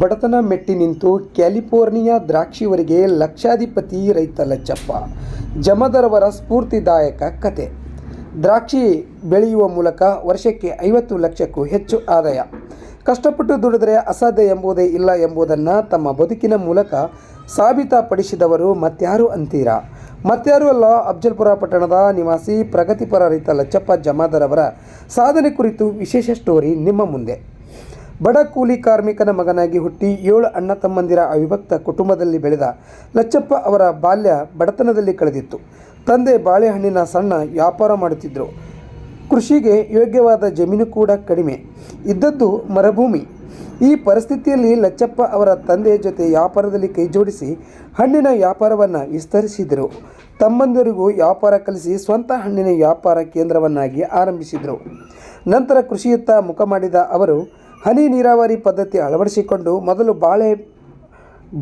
ಬಡತನ ಮೆಟ್ಟಿ ನಿಂತು ಕ್ಯಾಲಿಫೋರ್ನಿಯಾ ದ್ರಾಕ್ಷಿವರೆಗೆ ಲಕ್ಷಾಧಿಪತಿ ರೈತ ಲಚ್ಚಪ್ಪ. ಜಮದರವರ ಸ್ಫೂರ್ತಿದಾಯಕ ಕತೆ. ದ್ರಾಕ್ಷಿ ಬೆಳೆಯುವ ಮೂಲಕ ವರ್ಷಕ್ಕೆ 50 ಲಕ್ಷಕ್ಕೂ ಹೆಚ್ಚು ಆದಾಯ. ಕಷ್ಟಪಟ್ಟು ದುಡಿದರೆ ಅಸಾಧ್ಯ ಎಂಬುದೇ ಇಲ್ಲ ಎಂಬುದನ್ನು ತಮ್ಮ ಬದುಕಿನ ಮೂಲಕ ಸಾಬೀತಪಡಿಸಿದವರು ಮತ್ಯಾರು ಅಂತೀರಾ? ಮತ್ಯಾರು ಅಲ್ಲ, ಅಫ್ಜಲ್ಪುರ ಪಟ್ಟಣದ ನಿವಾಸಿ ಪ್ರಗತಿಪರ ರೈತ ಲಚ್ಚಪ್ಪ ಜಮಾದಾರವರ ಸಾಧನೆ ಕುರಿತು ವಿಶೇಷ ಸ್ಟೋರಿ ನಿಮ್ಮ ಮುಂದೆ. ಬಡ ಕೂಲಿ ಕಾರ್ಮಿಕನ ಮಗನಾಗಿ ಹುಟ್ಟಿ 7 ಅಣ್ಣ ತಮ್ಮಂದಿರ ಅವಿಭಕ್ತ ಕುಟುಂಬದಲ್ಲಿ ಬೆಳೆದ ಲಚ್ಚಪ್ಪ ಅವರ ಬಾಲ್ಯ ಬಡತನದಲ್ಲಿ ಕಳೆದಿತ್ತು. ತಂದೆ ಬಾಳೆಹಣ್ಣಿನ ಸಣ್ಣ ವ್ಯಾಪಾರ ಮಾಡುತ್ತಿದ್ದರು. ಕೃಷಿಗೆ ಯೋಗ್ಯವಾದ ಜಮೀನು ಕೂಡ ಕಡಿಮೆ ಇದ್ದದ್ದು ಮರುಭೂಮಿ. ಈ ಪರಿಸ್ಥಿತಿಯಲ್ಲಿ ಲಚ್ಚಪ್ಪ ಅವರ ತಂದೆ ಜೊತೆ ವ್ಯಾಪಾರದಲ್ಲಿ ಕೈಜೋಡಿಸಿ ಹಣ್ಣಿನ ವ್ಯಾಪಾರವನ್ನು ವಿಸ್ತರಿಸಿದರು. ತಮ್ಮಂದಿರಿಗೂ ವ್ಯಾಪಾರ ಕಲಿಸಿ ಸ್ವಂತ ಹಣ್ಣಿನ ವ್ಯಾಪಾರ ಕೇಂದ್ರವನ್ನಾಗಿ ಆರಂಭಿಸಿದರು. ನಂತರ ಕೃಷಿಯತ್ತ ಮುಖ ಮಾಡಿದ ಅವರು ಹನಿ ನೀರಾವರಿ ಪದ್ಧತಿ ಅಳವಡಿಸಿಕೊಂಡು ಮೊದಲು ಬಾಳೆ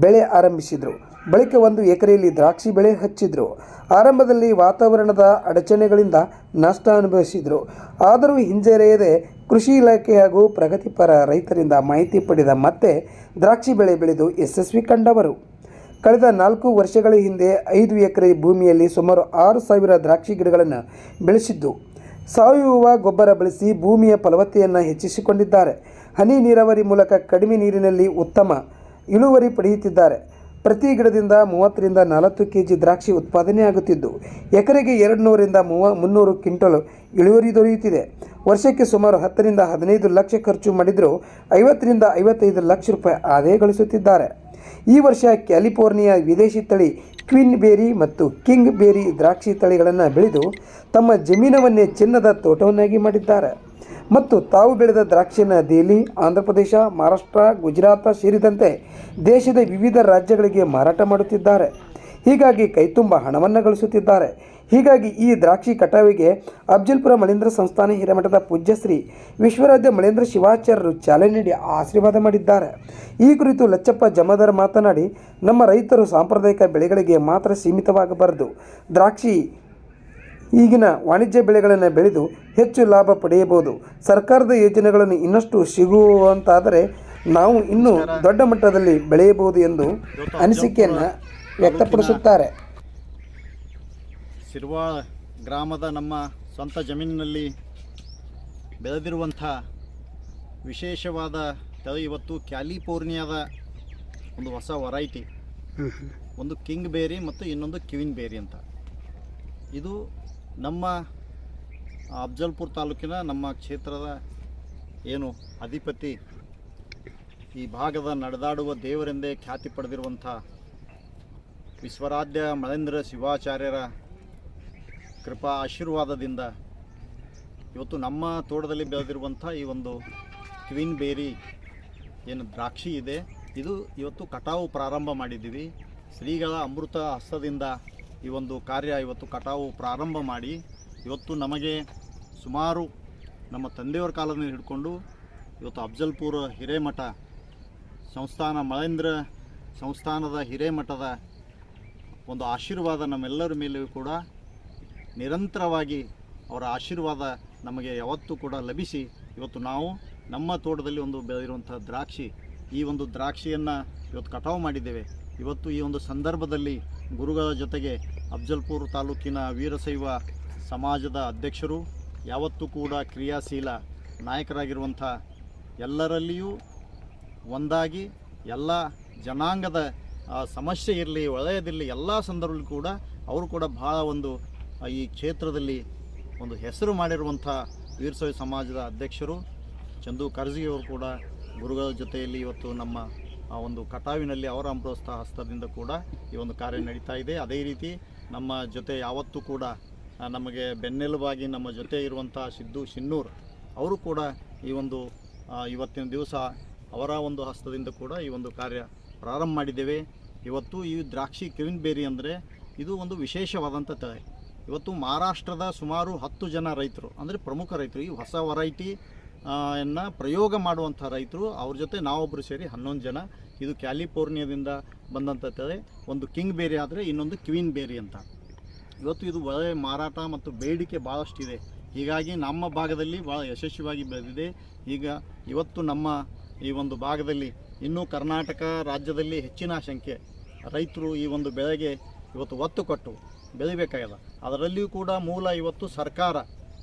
ಬೆಳೆ ಆರಂಭಿಸಿದರು. ಬಳಿಕ 1 ಎಕರೆಯಲ್ಲಿ ದ್ರಾಕ್ಷಿ ಬೆಳೆ ಹಚ್ಚಿದರು. ಆರಂಭದಲ್ಲಿ ವಾತಾವರಣದ ಅಡಚಣೆಗಳಿಂದ ನಷ್ಟ ಅನುಭವಿಸಿದರು. ಆದರೂ ಹಿಂಜರಿಯದೆ ಕೃಷಿ ಇಲಾಖೆ ಹಾಗೂ ಪ್ರಗತಿಪರ ರೈತರಿಂದ ಮಾಹಿತಿ ಪಡೆದ ಮತ್ತೆ ದ್ರಾಕ್ಷಿ ಬೆಳೆ ಬೆಳೆದು ಯಶಸ್ವಿ ಕಂಡವರು. ಕಳೆದ 4 ವರ್ಷಗಳ ಹಿಂದೆ 5 ಎಕರೆ ಭೂಮಿಯಲ್ಲಿ ಸುಮಾರು 6,000 ದ್ರಾಕ್ಷಿ ಗಿಡಗಳನ್ನು ಬೆಳೆಸಿದ್ದು, ಸಾವಯವ ಗೊಬ್ಬರ ಬಳಸಿ ಭೂಮಿಯ ಫಲವತ್ತತೆಯನ್ನು ಹೆಚ್ಚಿಸಿಕೊಂಡಿದ್ದಾರೆ. ಹನಿ ನೀರಾವರಿ ಮೂಲಕ ಕಡಿಮೆ ನೀರಿನಲ್ಲಿ ಉತ್ತಮ ಇಳುವರಿ ಪಡೆಯುತ್ತಿದ್ದಾರೆ. ಪ್ರತಿ ಗಿಡದಿಂದ 30 ರಿಂದ 40 ಕೆಜಿ ದ್ರಾಕ್ಷಿ ಉತ್ಪಾದನೆ ಆಗುತ್ತಿದ್ದು, ಎಕರೆಗೆ 200 ರಿಂದ 300 ಕ್ವಿಂಟಲ್ ಇಳುವರಿ ದೊರೆಯುತ್ತಿದೆ. ವರ್ಷಕ್ಕೆ ಸುಮಾರು 10 ರಿಂದ 15 ಲಕ್ಷ ಖರ್ಚು ಮಾಡಿದರೂ 50 ರಿಂದ 55 ಲಕ್ಷ ರೂಪಾಯಿ ಆದಾಯ ಗಳಿಸುತ್ತಿದ್ದಾರೆ. ಈ ವರ್ಷ ಕ್ಯಾಲಿಫೋರ್ನಿಯಾ ವಿದೇಶಿ ತಳಿ ಕ್ವೀನ್ ಬೇರಿ ಮತ್ತು ಕಿಂಗ್ ಬೇರಿ ದ್ರಾಕ್ಷಿ ತಳಿಗಳನ್ನು ಬೆಳೆದು ತಮ್ಮ ಜಮೀನವನ್ನೇ ಚಿನ್ನದ ತೋಟವನ್ನಾಗಿ ಮಾಡಿದ್ದಾರೆ ಮತ್ತು ತಾವು ಬೆಳೆದ ದ್ರಾಕ್ಷಿಯನ್ನು ದೆಹಲಿ, ಆಂಧ್ರಪ್ರದೇಶ, ಮಹಾರಾಷ್ಟ್ರ, ಗುಜರಾತ್ ಸೇರಿದಂತೆ ದೇಶದ ವಿವಿಧ ರಾಜ್ಯಗಳಿಗೆ ಮಾರಾಟ ಮಾಡುತ್ತಿದ್ದಾರೆ. ಹೀಗಾಗಿ ಕೈತುಂಬ ಹಣವನ್ನು ಗಳಿಸುತ್ತಿದ್ದಾರೆ. ಹೀಗಾಗಿ ಈ ದ್ರಾಕ್ಷಿ ಕಟಾವಿಗೆ ಅಫ್ಜಲ್ಪುರ ಮಳೇಂದ್ರ ಸಂಸ್ಥಾನ ಹಿರೇಮಠದ ಪೂಜ್ಯ ಶ್ರೀ ವಿಶ್ವರಾಧ್ಯ ಮಳೇಂದ್ರ ಶಿವಾಚಾರ್ಯರು ಚಾಲನೆ ನೀಡಿ ಆಶೀರ್ವಾದ ಮಾಡಿದ್ದಾರೆ. ಈ ಕುರಿತು ಲಚ್ಚಪ್ಪ ಜಮಾದಾರ್ ಮಾತನಾಡಿ, ನಮ್ಮ ರೈತರು ಸಾಂಪ್ರದಾಯಿಕ ಬೆಳೆಗಳಿಗೆ ಮಾತ್ರ ಸೀಮಿತವಾಗಬಾರದು. ದ್ರಾಕ್ಷಿ ಈಗಿನ ವಾಣಿಜ್ಯ ಬೆಳೆಗಳನ್ನು ಬೆಳೆದು ಹೆಚ್ಚು ಲಾಭ ಪಡೆಯಬಹುದು. ಸರ್ಕಾರದ ಯೋಜನೆಗಳನ್ನು ಇನ್ನಷ್ಟು ಸಿಗುವಂತಾದರೆ ನಾವು ಇನ್ನೂ ದೊಡ್ಡ ಮಟ್ಟದಲ್ಲಿ ಬೆಳೆಯಬಹುದು ಎಂದು ಅನಿಸಿಕೆಯನ್ನು ವ್ಯಕ್ತಪಡಿಸುತ್ತಾರೆ. ಸಿರ್ವಾಳ ಗ್ರಾಮದ ನಮ್ಮ ಸ್ವಂತ ಜಮೀನಿನಲ್ಲಿ ಬೆಳೆದಿರುವಂಥ ವಿಶೇಷವಾದ ತಳಿ ಇವತ್ತು ಕ್ಯಾಲಿಫೋರ್ನಿಯಾದ ಒಂದು ಹೊಸ ವೆರೈಟಿ, ಒಂದು ಕಿಂಗ್ ಬೇರಿ ಮತ್ತು ಇನ್ನೊಂದು ಕ್ವೀನ್ ಬೇರಿ ಅಂತ. ಇದು ನಮ್ಮ ಅಫ್ಜಲ್ಪುರ ತಾಲೂಕಿನ ನಮ್ಮ ಕ್ಷೇತ್ರದ ಏನು ಅಧಿಪತಿ, ಈ ಭಾಗದ ನಡೆದಾಡುವ ದೇವರೆಂದೇ ಖ್ಯಾತಿ ಪಡೆದಿರುವಂಥ ವಿಶ್ವರಾಧ್ಯ ಮಳೇಂದ್ರ ಶಿವಾಚಾರ್ಯರ ಕೃಪಾ ಆಶೀರ್ವಾದದಿಂದ ಇವತ್ತು ನಮ್ಮ ತೋಟದಲ್ಲಿ ಬೆಳೆದಿರುವಂಥ ಈ ಒಂದು ಕ್ವೀನ್ ಬೇರಿ ಏನು ದ್ರಾಕ್ಷಿ ಇದೆ, ಇದು ಇವತ್ತು ಕಟಾವು ಪ್ರಾರಂಭ ಮಾಡಿದ್ದೀವಿ. ಶ್ರೀಗಳ ಅಮೃತ ಹಸ್ತದಿಂದ ಈ ಒಂದು ಕಾರ್ಯ ಇವತ್ತು ಕಟಾವು ಪ್ರಾರಂಭ ಮಾಡಿ ಇವತ್ತು ನಮಗೆ ಸುಮಾರು ನಮ್ಮ ತಂದೆಯವರ ಕಾಲದಿಂದ ಹಿಡ್ಕೊಂಡು ಇವತ್ತು ಅಫ್ಜಲ್ಪುರ ಹಿರೇಮಠ ಸಂಸ್ಥಾನ, ಮಳೇಂದ್ರ ಸಂಸ್ಥಾನದ ಹಿರೇಮಠದ ಒಂದು ಆಶೀರ್ವಾದ ನಮ್ಮೆಲ್ಲರ ಮೇಲೆಯೂ ಕೂಡ ನಿರಂತರವಾಗಿ ಅವರ ಆಶೀರ್ವಾದ ನಮಗೆ ಯಾವತ್ತೂ ಕೂಡ ಲಭಿಸಿ ಇವತ್ತು ನಾವು ನಮ್ಮ ತೋಟದಲ್ಲಿ ಒಂದು ಬೆಳೆದಿರುವಂಥ ದ್ರಾಕ್ಷಿ, ಈ ಒಂದು ದ್ರಾಕ್ಷಿಯನ್ನು ಇವತ್ತು ಕಟಾವು ಮಾಡಿದ್ದೇವೆ. ಇವತ್ತು ಈ ಒಂದು ಸಂದರ್ಭದಲ್ಲಿ ಗುರುಗಳ ಜೊತೆಗೆ ಅಫ್ಜಲ್ಪುರ ತಾಲೂಕಿನ ವೀರಶೈವ ಸಮಾಜದ ಅಧ್ಯಕ್ಷರು, ಯಾವತ್ತೂ ಕೂಡ ಕ್ರಿಯಾಶೀಲ ನಾಯಕರಾಗಿರುವಂಥ ಎಲ್ಲರಲ್ಲಿಯೂ ಒಂದಾಗಿ ಎಲ್ಲ ಜನಾಂಗದ ಸಮಸ್ಯೆ ಇರಲಿ, ವಲಯದಲ್ಲಿ ಎಲ್ಲ ಸಂದರ್ಭದಲ್ಲೂ ಕೂಡ ಅವರು ಕೂಡ ಭಾಳ ಒಂದು ಈ ಕ್ಷೇತ್ರದಲ್ಲಿ ಒಂದು ಹೆಸರು ಮಾಡಿರುವಂಥ ವೀರಶೈವ ಸಮಾಜದ ಅಧ್ಯಕ್ಷರು ಚಂದು ಕರ್ಜಿಯವರು ಕೂಡ ಗುರುಗಳ ಜೊತೆಯಲ್ಲಿ ಇವತ್ತು ನಮ್ಮ ಆ ಒಂದು ಕಟಾವಿನಲ್ಲಿ ಅವರ ಅಮೃತ ಹಸ್ತದಿಂದ ಕೂಡ ಈ ಒಂದು ಕಾರ್ಯ ನಡೀತಾ ಇದೆ. ಅದೇ ರೀತಿ ನಮ್ಮ ಜೊತೆ ಯಾವತ್ತೂ ಕೂಡ ನಮಗೆ ಬೆನ್ನೆಲುಬಾಗಿ ನಮ್ಮ ಜೊತೆ ಇರುವಂಥ ಸಿದ್ದು ಶಿನ್ನೂರ್ ಅವರು ಕೂಡ ಈ ಒಂದು ಇವತ್ತಿನ ದಿವಸ ಅವರ ಒಂದು ಹಸ್ತದಿಂದ ಕೂಡ ಈ ಒಂದು ಕಾರ್ಯ ಪ್ರಾರಂಭ ಮಾಡಿದ್ದೇವೆ. ಇವತ್ತು ಈ ದ್ರಾಕ್ಷಿ ಕ್ವೀನ್ ಬೇರಿ ಅಂದರೆ ಇದು ಒಂದು ವಿಶೇಷವಾದಂಥ ತಳಿ. ಇವತ್ತು ಮಹಾರಾಷ್ಟ್ರದ ಸುಮಾರು 10 ಜನ ರೈತರು, ಅಂದರೆ ಪ್ರಮುಖ ರೈತರು, ಈ ಹೊಸ ವೆರೈಟಿ ಪ್ರಯೋಗ ಮಾಡುವಂಥ ರೈತರು, ಅವ್ರ ಜೊತೆ ನಾವೊಬ್ಬರು ಸೇರಿ 11 ಜನ. ಇದು ಕ್ಯಾಲಿಫೋರ್ನಿಯಾದಿಂದ ಬಂದಂಥ ತಳಿ. ಒಂದು ಕಿಂಗ್ ಬೇರಿ ಆದರೆ ಇನ್ನೊಂದು ಕ್ವೀನ್ ಬೇರಿ ಅಂತ. ಇವತ್ತು ಇದು ಒಳ್ಳೆ ಮಾರಾಟ ಮತ್ತು ಬೇಡಿಕೆ ಭಾಳಷ್ಟಿದೆ. ಹೀಗಾಗಿ ನಮ್ಮ ಭಾಗದಲ್ಲಿ ಭಾಳ ಯಶಸ್ವಿಯಾಗಿ ಬೆಳೆದಿದೆ. ಈಗ ಇವತ್ತು ನಮ್ಮ ಈ ಒಂದು ಭಾಗದಲ್ಲಿ ಇನ್ನೂ ಕರ್ನಾಟಕ ರಾಜ್ಯದಲ್ಲಿ ಹೆಚ್ಚಿನ ಸಂಖ್ಯೆ ರೈತರು ಈ ಒಂದು ಬೆಳೆಗೆ ಇವತ್ತು ಒತ್ತು ಕೊಟ್ಟು ಬೆಳಿಬೇಕಾಗಿದೆ. ಅದರಲ್ಲಿಯೂ ಕೂಡ ಮೂಲ ಇವತ್ತು ಸರ್ಕಾರ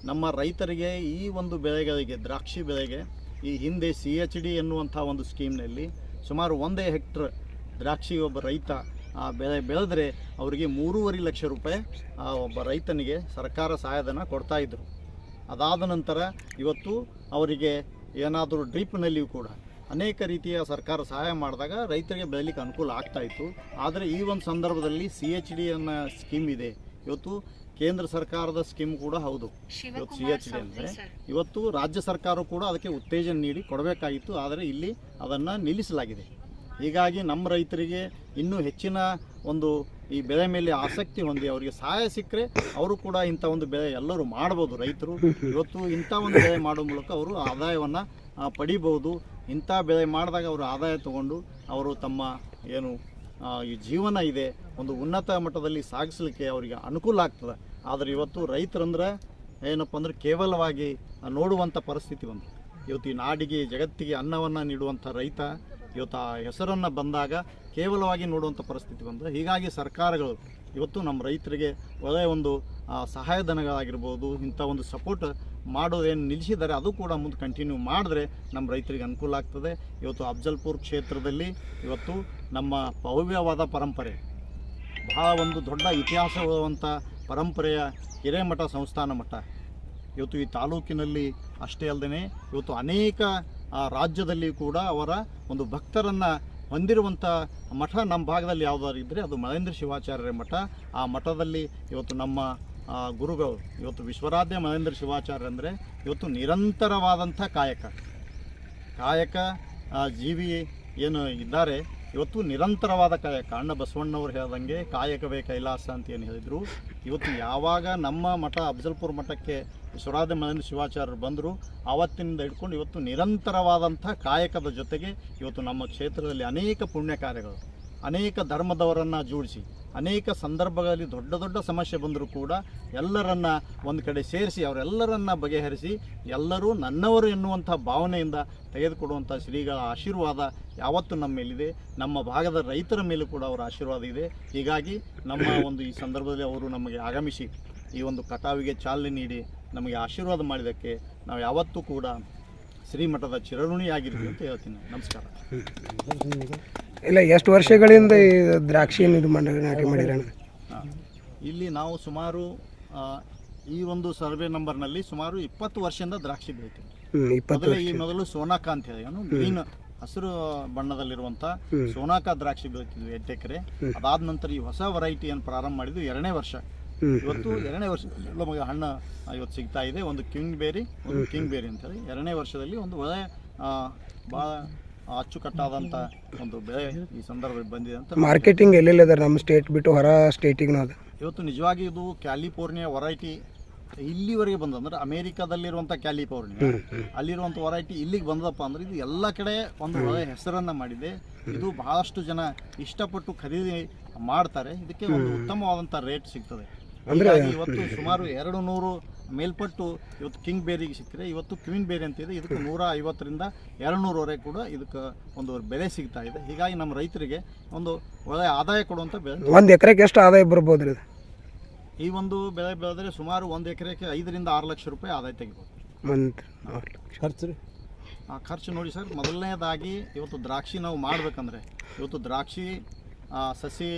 ನಮ್ಮ ರೈತರಿಗೆ ಈ ಒಂದು ಬೆಳೆಗಳಿಗೆ, ದ್ರಾಕ್ಷಿ ಬೆಳೆಗೆ ಈ ಹಿಂದೆ CHD ಎನ್ನುವಂಥ ಒಂದು ಸ್ಕೀಮ್ನಲ್ಲಿ ಸುಮಾರು 1 ಹೆಕ್ಟರ್ ದ್ರಾಕ್ಷಿ ಒಬ್ಬ ರೈತ ಬೆಳೆದರೆ ಅವರಿಗೆ 3.5 ಲಕ್ಷ ರೂಪಾಯಿ ಒಬ್ಬ ರೈತನಿಗೆ ಸರ್ಕಾರ ಸಹಾಯಧನ ಕೊಡ್ತಾಯಿದ್ರು. ಅದಾದ ನಂತರ ಇವತ್ತು ಅವರಿಗೆ ಏನಾದರೂ ಡ್ರಿಪ್ನಲ್ಲಿಯೂ ಕೂಡ ಅನೇಕ ರೀತಿಯ ಸರ್ಕಾರ ಸಹಾಯ ಮಾಡಿದಾಗ ರೈತರಿಗೆ ಬೆಳೀಲಿಕ್ಕೆ ಅನುಕೂಲ ಆಗ್ತಾಯಿತ್ತು. ಆದರೆ ಈ ಒಂದು ಸಂದರ್ಭದಲ್ಲಿ CHD ಅನ್ನೋ ಸ್ಕೀಮ್ ಇದೆ. ಇವತ್ತು ಕೇಂದ್ರ ಸರ್ಕಾರದ ಸ್ಕೀಮ್ ಕೂಡ ಹೌದು. ಇವತ್ತು CHD ಅಂದರೆ ಇವತ್ತು ರಾಜ್ಯ ಸರ್ಕಾರ ಕೂಡ ಅದಕ್ಕೆ ಉತ್ತೇಜನ ನೀಡಿ ಕೊಡಬೇಕಾಗಿತ್ತು. ಆದರೆ ಇಲ್ಲಿ ಅದನ್ನು ನಿಲ್ಲಿಸಲಾಗಿದೆ. ಹೀಗಾಗಿ ನಮ್ಮ ರೈತರಿಗೆ ಇನ್ನೂ ಹೆಚ್ಚಿನ ಒಂದು ಈ ಬೆಳೆ ಮೇಲೆ ಆಸಕ್ತಿ ಹೊಂದಿ ಅವರಿಗೆ ಸಹಾಯ ಸಿಕ್ಕರೆ ಅವರು ಕೂಡ ಇಂಥ ಒಂದು ಬೆಳೆ ಎಲ್ಲರೂ ಮಾಡ್ಬೋದು. ರೈತರು ಇವತ್ತು ಇಂಥ ಒಂದು ಬೆಳೆ ಮಾಡೋ ಮೂಲಕ ಅವರು ಆದಾಯವನ್ನು ಪಡಿಬೋದು. ಇಂಥ ಬೆಳೆ ಮಾಡಿದಾಗ ಅವರು ಆದಾಯ ತಗೊಂಡು ಅವರು ತಮ್ಮ ಏನು ಈ ಜೀವನ ಇದೆ ಒಂದು ಉನ್ನತ ಮಟ್ಟದಲ್ಲಿ ಸಾಗಿಸಲಿಕ್ಕೆ ಅವರಿಗೆ ಅನುಕೂಲ ಆಗ್ತದೆ. ಆದರೆ ಇವತ್ತು ರೈತರಂದ್ರೆ ಏನಪ್ಪ ಅಂದ್ರೆ ಕೇವಲವಾಗಿ ನೋಡುವಂಥ ಪರಿಸ್ಥಿತಿ ಬಂತು. ಇವತ್ತು ಈ ನಾಡಿಗೆ ಜಗತ್ತಿಗೆ ಅನ್ನವನ್ನು ನೀಡುವಂಥ ರೈತ ಇವತ್ತು ಆ ಹೆಸರನ್ನು ಬಂದಾಗ ಕೇವಲವಾಗಿ ನೋಡುವಂಥ ಪರಿಸ್ಥಿತಿ ಬಂದು, ಹೀಗಾಗಿ ಸರ್ಕಾರಗಳು ಇವತ್ತು ನಮ್ಮ ರೈತರಿಗೆ ಒಳ್ಳೆಯ ಒಂದು ಸಹಾಯಧನಗಳಾಗಿರ್ಬೋದು ಇಂಥ ಒಂದು ಸಪೋರ್ಟ್ ಮಾಡೋದೇನು ನಿಲ್ಲಿಸಿದ್ದಾರೆ ಅದು ಕೂಡ ಮುಂದೆ ಕಂಟಿನ್ಯೂ ಮಾಡಿದ್ರೆ ನಮ್ಮ ರೈತರಿಗೆ ಅನುಕೂಲ ಆಗ್ತದೆ. ಇವತ್ತು ಅಫ್ಜಲ್ಪುರ್ ಕ್ಷೇತ್ರದಲ್ಲಿ ಇವತ್ತು ನಮ್ಮ ಭವ್ಯವಾದ ಪರಂಪರೆ, ಬಹಳ ಒಂದು ದೊಡ್ಡ ಇತಿಹಾಸವಂಥ ಪರಂಪರೆಯ ಹಿರೇಮಠ ಸಂಸ್ಥಾನ ಮಠ ಇವತ್ತು ಈ ತಾಲೂಕಿನಲ್ಲಿ ಅಷ್ಟೇ ಅಲ್ಲದೆ ಇವತ್ತು ಅನೇಕ ರಾಜ್ಯದಲ್ಲಿ ಕೂಡ ಅವರ ಒಂದು ಭಕ್ತರನ್ನು ಹೊಂದಿರುವಂಥ ಮಠ ನಮ್ಮ ಭಾಗದಲ್ಲಿ ಯಾವುದಾದ್ರು ಇದ್ದರೆ ಅದು ಮಹೇಂದ್ರ ಶಿವಾಚಾರ್ಯರ ಮಠ. ಆ ಮಠದಲ್ಲಿ ಇವತ್ತು ನಮ್ಮ ಗುರುಗಳು ಇವತ್ತು ವಿಶ್ವರಾಧ್ಯ ಮಹೇಂದ್ರ ಶಿವಾಚಾರ್ಯ ಅಂದರೆ ಇವತ್ತು ನಿರಂತರವಾದಂಥ ಕಾಯಕ ಜೀವಿ ಏನು ಇದ್ದಾರೆ ಇವತ್ತು ನಿರಂತರವಾದ ಕಾಯಕ. ಅಣ್ಣ ಬಸವಣ್ಣವ್ರು ಹೇಳ್ದಂಗೆ ಕಾಯಕವೇ ಕೈಲಾಸ ಅಂತ ಏನು ಹೇಳಿದರು. ಇವತ್ತು ಯಾವಾಗ ನಮ್ಮ ಮಠ ಅಫ್ಜಲ್ಪುರ್ ಮಠಕ್ಕೆ ವಿಶ್ವರಾಧ್ಯ ಮಹೇಂದ್ರ ಶಿವಾಚಾರ್ಯರು ಬಂದರು ಆವತ್ತಿನಿಂದ ಹಿಡ್ಕೊಂಡು ಇವತ್ತು ನಿರಂತರವಾದಂಥ ಕಾಯಕದ ಜೊತೆಗೆ ಇವತ್ತು ನಮ್ಮ ಕ್ಷೇತ್ರದಲ್ಲಿ ಅನೇಕ ಪುಣ್ಯ ಕಾರ್ಯಗಳು, ಅನೇಕ ಧರ್ಮದವರನ್ನು ಜೋಡಿಸಿ ಅನೇಕ ಸಂದರ್ಭಗಳಲ್ಲಿ ದೊಡ್ಡ ದೊಡ್ಡ ಸಮಸ್ಯೆ ಬಂದರೂ ಕೂಡ ಎಲ್ಲರನ್ನ ಒಂದು ಕಡೆ ಸೇರಿಸಿ ಅವರೆಲ್ಲರನ್ನ ಬಗೆಹರಿಸಿ ಎಲ್ಲರೂ ನನ್ನವರು ಎನ್ನುವಂಥ ಭಾವನೆಯಿಂದ ತೆಗೆದುಕೊಡುವಂಥ ಶ್ರೀಗಳ ಆಶೀರ್ವಾದ ಯಾವತ್ತೂ ನಮ್ಮ ಮೇಲಿದೆ. ನಮ್ಮ ಭಾಗದ ರೈತರ ಮೇಲೂ ಕೂಡ ಅವರ ಆಶೀರ್ವಾದ ಇದೆ. ಹೀಗಾಗಿ ನಮ್ಮ ಒಂದು ಈ ಸಂದರ್ಭದಲ್ಲಿ ಅವರು ನಮಗೆ ಆಗಮಿಸಿ ಈ ಒಂದು ಕಟಾವಿಗೆ ಚಾಲನೆ ನೀಡಿ ನಮಗೆ ಆಶೀರ್ವಾದ ಮಾಡಿದ್ದಕ್ಕೆ ನಾವು ಯಾವತ್ತೂ ಕೂಡ ಶ್ರೀಮಠದ ಚಿರಋಣಿಯಾಗಿರ್ತೀವಿ ಅಂತ ಹೇಳ್ತೀನಿ. ನಮಸ್ಕಾರ. ಇಲ್ಲ, ಎಷ್ಟು ವರ್ಷಗಳಿಂದ ಈ ದ್ರಾಕ್ಷಿ ನಾಟಿ ಮಾಡಿರೋಣ? ಇಲ್ಲಿ ನಾವು ಸುಮಾರು ಈ ಒಂದು ಸರ್ವೆ ನಂಬರ್ನಲ್ಲಿ ಸುಮಾರು 20 ವರ್ಷದಿಂದ ದ್ರಾಕ್ಷಿ ಬೆಳಿತೀವಿ. ಈ ಮೊದಲು ಸೋನಾಕ ಅಂತ ಹೇಳಿ ಗ್ರೀನ್ ಹಸಿರು ಬಣ್ಣದಲ್ಲಿರುವಂಥ ಸೋನಾಕ ದ್ರಾಕ್ಷಿ ಬೆಳಿತಿದ್ವಿ 8 ಎಕರೆ. ಅದಾದ ನಂತರ ಈ ಹೊಸ ವೆರೈಟಿ ಏನು ಪ್ರಾರಂಭ ಮಾಡಿದ್ವಿ 2ನೇ ವರ್ಷ. ಇವತ್ತು 2ನೇ ವರ್ಷ ನಮಗೆ ಹಣ್ಣು ಇವತ್ತು ಸಿಗ್ತಾ ಇದೆ. ಒಂದು ಕಿಂಗ್ ಬೇರಿ ಅಂತೇಳಿ 2ನೇ ವರ್ಷದಲ್ಲಿ ಒಂದು ಒಳ್ಳೆಯ ಭಾಳ ಅಚ್ಚುಕಟ್ಟಾದಂಥ ಒಂದು ಬೆಳೆ ಈ ಸಂದರ್ಭದಲ್ಲಿ ಬಂದಿದೆ ಅಂತ. ಮಾರ್ಕೆಟಿಂಗ್ ಎಲ್ಲೆಲ್ಲ ಅದ ನಮ್ಮ ಸ್ಟೇಟ್ ಬಿಟ್ಟು ಹೊರ ಸ್ಟೇಟಿಗೂ ಅದ? ಇವತ್ತು ನಿಜವಾಗಿ ಇದು ಕ್ಯಾಲಿಫೋರ್ನಿಯಾ ವೆರೈಟಿ ಇಲ್ಲಿವರೆಗೆ ಬಂದಂದ್ರೆ ಅಮೇರಿಕಾದಲ್ಲಿರುವಂಥ ಕ್ಯಾಲಿಫೋರ್ನಿಯಾ ಅಲ್ಲಿರುವಂಥ ವೆರೈಟಿ ಇಲ್ಲಿಗೆ ಬಂದಪ್ಪ ಅಂದ್ರೆ ಇದು ಎಲ್ಲ ಕಡೆ ಒಂದು ಒಳ್ಳೆಯ ಹೆಸರನ್ನು ಮಾಡಿದೆ. ಇದು ಬಹಳಷ್ಟು ಜನ ಇಷ್ಟಪಟ್ಟು ಖರೀದಿ ಮಾಡ್ತಾರೆ. ಇದಕ್ಕೆ ಒಂದು ಉತ್ತಮವಾದಂಥ ರೇಟ್ ಸಿಗ್ತದೆ. ಇವತ್ತು ಸುಮಾರು 200 ಮೇಲ್ಪಟ್ಟು ಇವತ್ತು ಕಿಂಗ್ ಬೇರಿಗೆ ಸಿಕ್ಕರೆ ಇವತ್ತು ಕ್ವೀನ್ ಬೇರಿ ಅಂತ ಇದೆ. ಇದಕ್ಕೆ 150ರಿಂದ 200ವರೆಗೆ ಕೂಡ ಇದಕ್ಕೆ ಒಂದು ಬೆಲೆ ಸಿಗ್ತಾ ಇದೆ. ಹೀಗಾಗಿ ನಮ್ಮ ರೈತರಿಗೆ ಒಂದು ಒಳ್ಳೆಯ ಆದಾಯ ಕೊಡುವಂಥ ಬೆಳೆ. ಒಂದು ಎಕರೆಗೆ ಎಷ್ಟು ಆದಾಯ ಬರ್ಬೋದು ರೀ? ಈ ಒಂದು ಬೆಳೆ ಬೆಳೆದ್ರೆ ಸುಮಾರು 1 ಎಕರೆಗೆ 5ರಿಂದ 6 ಲಕ್ಷ ರೂಪಾಯಿ ಆದಾಯ ತೆಗಿಬೋದು. ಖರ್ಚು ರೀ? ಖರ್ಚು ನೋಡಿ ಸರ್, ಮೊದಲನೇದಾಗಿ ಇವತ್ತು ದ್ರಾಕ್ಷಿ ನಾವು ಮಾಡಬೇಕಂದ್ರೆ ಇವತ್ತು ದ್ರಾಕ್ಷಿ ಸಸಿ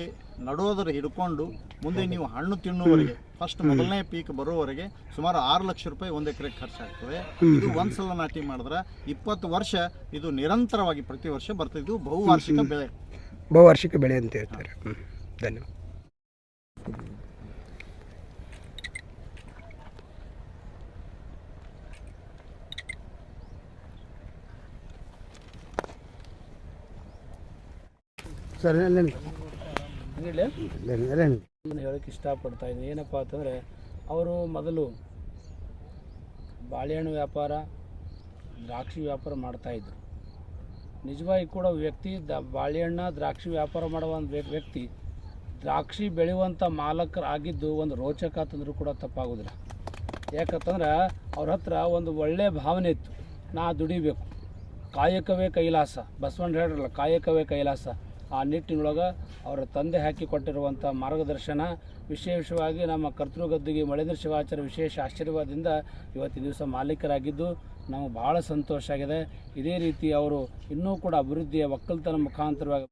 ನಡೋದ್ರ ಹಿಡ್ಕೊಂಡು ಮುಂದೆ ನೀವು ಹಣ್ಣು ತಿನ್ನುವವರೆಗೆ ಫಸ್ಟ್ ಮೊದಲನೇ ಪೀಕ್ ಬರೋವರೆಗೆ ಸುಮಾರು 6 ಲಕ್ಷ ರೂಪಾಯಿ 1 ಎಕರೆಗೆ ಖರ್ಚಾಗ್ತದೆ. ಇದು ಒಂದ್ಸಲ ನಾಟಿ ಮಾಡಿದ್ರೆ 20 ವರ್ಷ ಇದು ನಿರಂತರವಾಗಿ ಪ್ರತಿ ವರ್ಷ ಬರ್ತಿದ್ದು ಬಹುವಾರ್ಷಿಕ ಬೆಳೆ ಅಂತ ಹೇಳ್ತಾರೆ. ಧನ್ಯವಾದ. ಸರ್ ಹೇಳೋಕ್ಕೆ ಇಷ್ಟಪಡ್ತಾ ಇದ್ದೀನಿ. ಏನಪ್ಪ ಅಂತಂದರೆ ಅವರು ಮೊದಲು ಬಾಳೆಹಣ್ಣು ವ್ಯಾಪಾರ, ದ್ರಾಕ್ಷಿ ವ್ಯಾಪಾರ ಮಾಡ್ತಾಯಿದ್ರು. ನಿಜವಾಗಿ ಕೂಡ ವ್ಯಕ್ತಿ ಬಾಳೆಹಣ್ಣು ದ್ರಾಕ್ಷಿ ವ್ಯಾಪಾರ ಮಾಡೋ ಒಂದು ವ್ಯಕ್ತಿ ದ್ರಾಕ್ಷಿ ಬೆಳೆಯುವಂಥ ಮಾಲಕರಾಗಿದ್ದು ಒಂದು ರೋಚಕ ಅಂತಂದ್ರೂ ಕೂಡ ತಪ್ಪಾಗೋದಿಲ್ಲ. ಯಾಕಂತಂದ್ರೆ ಅವ್ರ ಹತ್ರ ಒಂದು ಒಳ್ಳೆಯ ಭಾವನೆ ಇತ್ತು, ನಾ ದುಡಿಬೇಕು, ಕಾಯಕವೇ ಕೈಲಾಸ, ಬಸವಣ್ಣ ಹೇಳ್ರಲ್ಲ ಕಾಯಕವೇ ಕೈಲಾಸ. ಆ ನಿಟ್ಟಿನೊಳಗೆ ಅವರ ತಂದೆ ಹಾಕಿಕೊಟ್ಟಿರುವಂಥ ಮಾರ್ಗದರ್ಶನ, ವಿಶೇಷವಾಗಿ ನಮ್ಮ ಕರ್ತೃಗದ್ದಿಗೆ ಮಳೇಂದ್ರ ಶಿವಾಚಾರ್ಯ ವಿಶೇಷ ಆಶೀರ್ವಾದದಿಂದ ಇವತ್ತಿನ ದಿವಸ ಮಾಲೀಕರಾಗಿದ್ದು ನಮಗೆ ಭಾಳ ಸಂತೋಷ ಆಗಿದೆ. ಇದೇ ರೀತಿ ಅವರು ಇನ್ನೂ ಕೂಡ ಅಭಿವೃದ್ಧಿಯ ಒಕ್ಕಲ್ತನ ಮುಖಾಂತರವಾಗಿ